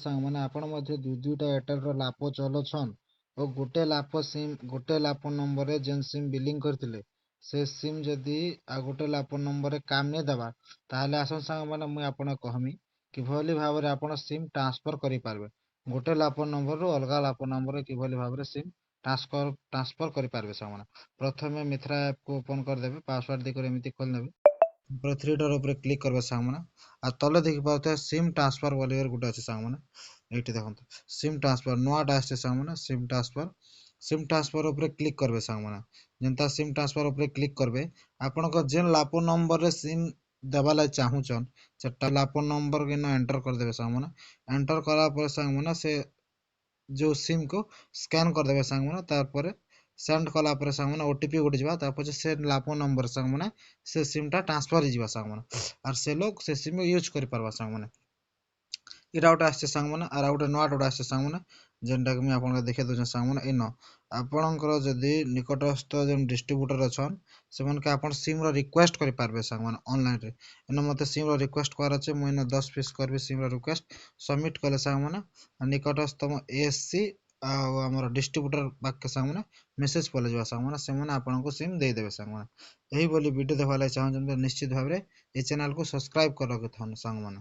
ସାଙ୍ଗମାନେ ଆପଣ ମଧ୍ୟ ଦୁଇଟା ଏୟାରଟେଲର ଲାପ ଚଲଉଛନ୍ ଓ ଗୋଟେ ଲାପ ନମ୍ବରରେ ଯେନ୍ ସିମ୍ ବିଲିଂ କରିଥିଲେ ସେ ସିମ୍ ଯଦି ଆଉ ଗୋଟେ ଲାପ ନମ୍ବରରେ କାମ ନେଇ ଦେବା ତାହେଲେ ଆସନ୍ ସାଙ୍ଗମାନେ ମୁଇଁ ଆପଣ କହମି କିଭଳି ଭାବରେ ଆପଣ ସିମ୍ ଟ୍ରାନ୍ସଫର କରିପାରିବେ ଗୋଟେ ଲାପ ନମ୍ବରରୁ ଅଲଗା ଲାପ ନମ୍ବରରେ କିଭଳି ଭାବରେ ସିମ୍ ଟ୍ରାନ୍ସଫର କରିପାରିବେ ସାଙ୍ଗମାନେ ପ୍ରଥମେ ମିଥ୍ରା ଆପ୍କୁ ଓପନ୍ କରିଦେବେ ପାସୱାର୍ଡ ଦେଇକରି ଏମିତି ଖୋଲିଦେବେ ତାପରେ থ্রি ডট উপরে ক্লিক করবে ସାଙ୍ଗମାନେ ଆଉ ତଲେ ଦେଖିପାରୁଥିବେ ସିମ୍ ଟ୍ରାନ୍ସଫର ବୋଲି ଗୋଟେ ଅଛି ସାଙ୍ଗମାନେ ଏଇଠି ଦେଖନ୍ତୁ ସିମ୍ ଟ୍ରାନ୍ସଫର ନୂଆଟା ଆସିছে ସାଙ୍ଗମାନେ ସିମ୍ ଟ୍ରାନ୍ସଫର ଉପରେ କ୍ଲିକ୍ କରିବେ ସାଙ୍ଗମାନେ ଯେନ୍ତା ସିମ୍ ଟ୍ରାନ୍ସଫର ଉପରେ କ୍ଲିକ୍ କରିବେ ଆପଣଙ୍କ ଯେନ୍ ଲାପ ନମ୍ବରରେ ସିମ୍ ଦେବା ଲାଗି ଚାହୁଁଛନ୍ ସେଟା ଲାପ ନମ୍ବର କିନା ଏଣ୍ଟର କରିଦେବେ ସାଙ୍ଗମାନେ ଏଣ୍ଟର କଲା ପରେ ସାଙ୍ଗମାନେ ସେ जो सिम को स्कैन करदेवे साଙ୍ଗମାନେ ତାପରେ ସେଣ୍ଡ କଲା ପରେ ସାଙ୍ଗମାନେ ଓଟିପି ଗୋଟେ ଯିବା ତାପରେ ସେ ଲାପ ନମ୍ବର ସାଙ୍ଗମାନେ ସେ ସିମ୍ ଟା ଟ୍ରାନ୍ସଫର ହେଇଯିବା ସାଙ୍ଗମାନେ ଆର୍ ସେ ଲୋକ ସେ ସିମ୍ ୟୁଜ୍ କରିପାରବା ସାଙ୍ଗମାନେ ଏଇଟା ଗୋଟେ ଆସିছে ସାଙ୍ଗମାନେ ଆର୍ ଆଉ ଗୋଟେ ନୂଆଟା ଗୋଟେ ଆସିছে ସାଙ୍ଗମାନେ ଯେନ୍ଟାକି ମୁଇଁ ଆପଣଙ୍କୁ ଦେଖେଇ ଦଉଛେଁ ସାଙ୍ଗମାନେ ଇନ ଆପଣଙ୍କର ଯଦି ନିକଟସ୍ଥ ଯେନ୍ ଡିଷ୍ଟ୍ରିବ୍ୟୁଟର ଅଛନ୍ ସେମାନକେ ଆପଣ ସିମ୍ ର ରିକ୍ୱେଷ୍ଟ କରିପାରିବେ ସାଙ୍ଗମାନେ ଅନଲାଇନରେ ଏନ ମତେ ସିମ୍ ର ରିକ୍ୱେଷ୍ଟ କରିବାର ଅଛି ମୁଇଁ ଇନ 10 ପିସ୍ କରିବି ସିମ୍ ର ରିକ୍ୱେଷ୍ଟ ସବମିଟ୍ କଲେ ସାଙ୍ଗମାନେ ନିକଟସ୍ଥ ଏଏସସି ଆଉ ଆମର ଡିଷ୍ଟ୍ରିବ୍ୟୁଟର ପାଖକେ ସାଙ୍ଗମାନେ ମେସେଜ ପଲେଇଯିବା ସାଙ୍ଗମାନେ ସେମାନେ ଆପଣଙ୍କୁ ସିମ୍ ଦେଇଦେବେ ସାଙ୍ଗମାନେ ଏହିଭଳି ଭିଡ଼ିଓ ଦେଖବା ଲାଗି ଚାହୁଁଛନ୍ତି ନିଶ୍ଚିତ ଭାବରେ এই ଚ୍ୟାନେଲକୁ ସବସ୍କ୍ରାଇବ କରି ରଖିଥାନ୍ତୁ ସାଙ୍ଗମାନେ